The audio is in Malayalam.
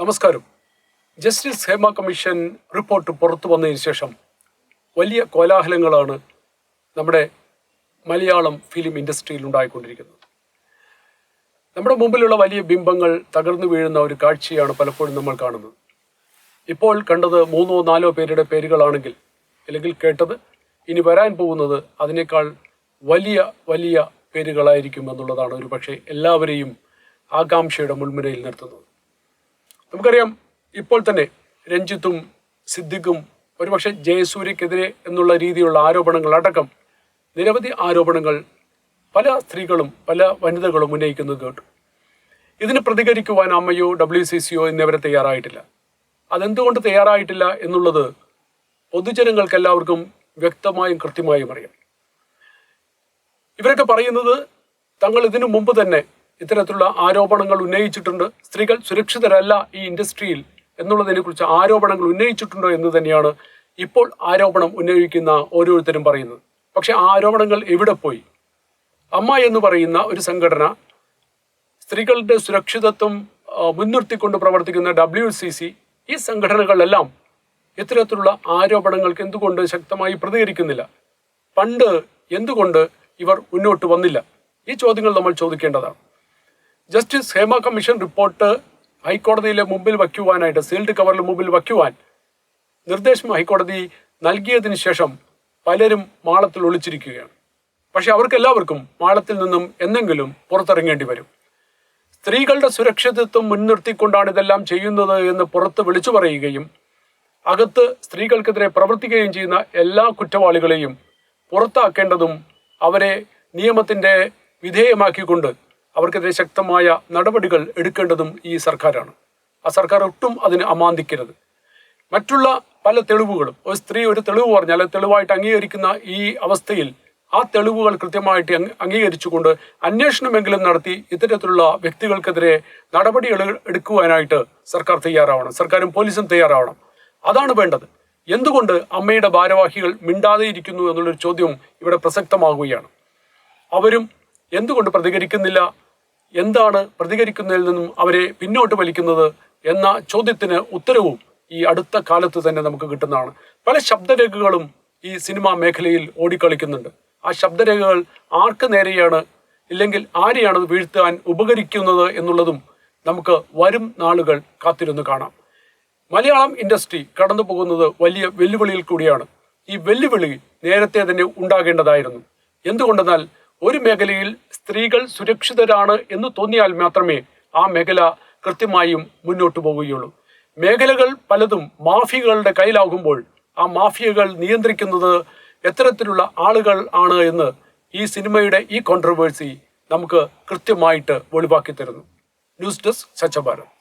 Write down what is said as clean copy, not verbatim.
നമസ്കാരം. ജസ്റ്റിസ് ഹേമ കമ്മീഷൻ റിപ്പോർട്ട് പുറത്തു വന്നതിന് ശേഷം വലിയ കോലാഹലങ്ങളാണ് നമ്മുടെ മലയാളം ഫിലിം ഇൻഡസ്ട്രിയിൽ ഉണ്ടായിക്കൊണ്ടിരിക്കുന്നത്. നമ്മുടെ മുമ്പിലുള്ള വലിയ ബിംബങ്ങൾ തകർന്നു വീഴുന്ന ഒരു കാഴ്ചയാണ് പലപ്പോഴും നമ്മൾ കാണുന്നത്. ഇപ്പോൾ കണ്ടത് 3-4 പേരുടെ പേരുകളാണെങ്കിൽ, അല്ലെങ്കിൽ കേട്ടത് ഇനി വരാൻ പോകുന്നത് അതിനേക്കാൾ വലിയ വലിയ പേരുകളായിരിക്കും എന്നുള്ളതാണ് ഒരു പക്ഷേ എല്ലാവരെയും ആകാംക്ഷയുടെ മുൾമുനയിൽ നിർത്തുന്നത്. നമുക്കറിയാം, ഇപ്പോൾ തന്നെ രഞ്ജിത്തും സിദ്ദിഖും ഒരുപക്ഷെ ജയസൂര്യക്കെതിരെ എന്നുള്ള രീതിയിലുള്ള ആരോപണങ്ങൾ അടക്കം നിരവധി ആരോപണങ്ങൾ പല സ്ത്രീകളും പല വനിതകളും ഉന്നയിക്കുന്നത് കേട്ടു. ഇതിന് പ്രതികരിക്കുവാൻ അമ്മയോ WCCO എന്നിവരെ തയ്യാറായിട്ടില്ല. അതെന്തുകൊണ്ട് തയ്യാറായിട്ടില്ല എന്നുള്ളത് പൊതുജനങ്ങൾക്ക് എല്ലാവർക്കും വ്യക്തമായും കൃത്യമായും അറിയാം. ഇവരൊക്കെ പറയുന്നത് തങ്ങൾ ഇതിനു മുമ്പ് തന്നെ ഇത്തരത്തിലുള്ള ആരോപണങ്ങൾ ഉന്നയിച്ചിട്ടുണ്ട്, സ്ത്രീകൾ സുരക്ഷിതരല്ല ഈ ഇൻഡസ്ട്രിയിൽ എന്നുള്ളതിനെക്കുറിച്ച് ആരോപണങ്ങൾ ഉന്നയിച്ചിട്ടുണ്ടോ എന്ന് തന്നെയാണ് ഇപ്പോൾ ആരോപണം ഉന്നയിക്കുന്ന ഓരോരുത്തരും പറയുന്നത്. പക്ഷെ ആ ആരോപണങ്ങൾ എവിടെ പോയി? അമ്മ എന്ന് പറയുന്ന ഒരു സംഘടന, സ്ത്രീകളുടെ സുരക്ഷിതത്വം മുൻനിർത്തിക്കൊണ്ട് പ്രവർത്തിക്കുന്ന WCC, ഈ സംഘടനകളെല്ലാം ഇത്തരത്തിലുള്ള ആരോപണങ്ങൾക്ക് എന്തുകൊണ്ട് ശക്തമായി പ്രതികരിക്കുന്നില്ല? പണ്ട് എന്തുകൊണ്ട് ഇവർ മുന്നോട്ട് വന്നില്ല? ഈ ചോദ്യങ്ങൾ നമ്മൾ ചോദിക്കേണ്ടതാണ്. ജസ്റ്റിസ് ഹേമ കമ്മീഷൻ റിപ്പോർട്ട് ഹൈക്കോടതിയിലെ മുമ്പിൽ വയ്ക്കുവാനായിട്ട്, സീൽഡ് കവറിന് മുമ്പിൽ വയ്ക്കുവാൻ നിർദ്ദേശം ഹൈക്കോടതി നൽകിയതിനു ശേഷം പലരും മാളത്തിൽ ഒളിച്ചിരിക്കുകയാണ്. പക്ഷെ അവർക്കെല്ലാവർക്കും മാളത്തിൽ നിന്നും എന്തെങ്കിലും പുറത്തിറങ്ങേണ്ടി വരും. സ്ത്രീകളുടെ സുരക്ഷിതത്വം മുൻനിർത്തിക്കൊണ്ടാണ് ഇതെല്ലാം ചെയ്യുന്നത് എന്ന് പുറത്ത് വിളിച്ചു പറയുകയും അകത്ത് സ്ത്രീകൾക്കെതിരെ പ്രവർത്തിക്കുകയും ചെയ്യുന്ന എല്ലാ കുറ്റവാളികളെയും പുറത്താക്കേണ്ടതും അവരെ നിയമത്തിൻ്റെ വിധേയമാക്കിക്കൊണ്ട് അവർക്കെതിരെ ശക്തമായ നടപടികൾ എടുക്കേണ്ടതും ഈ സർക്കാരാണ്. ആ സർക്കാർ ഒട്ടും അതിന് അമാന്തിക്കരുത്. മറ്റുള്ള പല തെളിവുകളും, ഒരു സ്ത്രീ ഒരു തെളിവ് പറഞ്ഞാൽ തെളിവായിട്ട് അംഗീകരിക്കുന്ന ഈ അവസ്ഥയിൽ ആ തെളിവുകൾ കൃത്യമായിട്ട് അംഗീകരിച്ചുകൊണ്ട് അന്വേഷണമെങ്കിലും നടത്തി ഇത്തരത്തിലുള്ള വ്യക്തികൾക്കെതിരെ നടപടികൾ എടുക്കുവാനായിട്ട് സർക്കാർ തയ്യാറാവണം. സർക്കാരും പോലീസും തയ്യാറാവണം. അതാണ് വേണ്ടത്. എന്തുകൊണ്ട് അമ്മയുടെ ഭാരവാഹികൾ മിണ്ടാതെ ഇരിക്കുന്നു എന്നുള്ളൊരു ചോദ്യം ഇവിടെ പ്രസക്തമാകുകയാണ്. അവരും എന്തുകൊണ്ട് പ്രതികരിക്കുന്നില്ല? എന്താണ് പ്രതികരിക്കുന്നതിൽ നിന്നും അവരെ പിന്നോട്ട് വലിക്കുന്നത് എന്ന ചോദ്യത്തിന് ഉത്തരവും ഈ അടുത്ത കാലത്ത് തന്നെ നമുക്ക് കിട്ടുന്നതാണ്. പല ശബ്ദരേഖകളും ഈ സിനിമാ മേഖലയിൽ ഓടിക്കളിക്കുന്നുണ്ട്. ആ ശബ്ദരേഖകൾ ആർക്ക് നേരെയാണ്, ഇല്ലെങ്കിൽ ആരെയാണ് വീഴ്ത്താൻ ഉപകരിക്കുന്നത് എന്നുള്ളതും നമുക്ക് വരും നാളുകൾ കാത്തിരുന്ന് കാണാം. മലയാളം ഇൻഡസ്ട്രി കടന്നു പോകുന്നത് വലിയ വെല്ലുവിളിയിൽ കൂടിയാണ്. ഈ വെല്ലുവിളി നേരത്തെ തന്നെ ഉണ്ടാകേണ്ടതായിരുന്നു. എന്തുകൊണ്ടെന്നാൽ ഒരു മേഖലയിൽ സ്ത്രീകൾ സുരക്ഷിതരാണ് എന്ന് തോന്നിയാൽ മാത്രമേ ആ മേഖല കൃത്യമായും മുന്നോട്ട് പോവുകയുള്ളൂ. മേഖലകൾ പലതും മാഫിയകളുടെ കയ്യിലാകുമ്പോൾ ആ മാഫിയകൾ നിയന്ത്രിക്കുന്നത് എത്തരത്തിലുള്ള ആളുകൾ ആണ് എന്ന് ഈ സിനിമയുടെ ഈ കോൺട്രവേഴ്സി നമുക്ക് കൃത്യമായിട്ട് വെളിവാക്കി തരുന്നു. News desk, Swachh Bharat.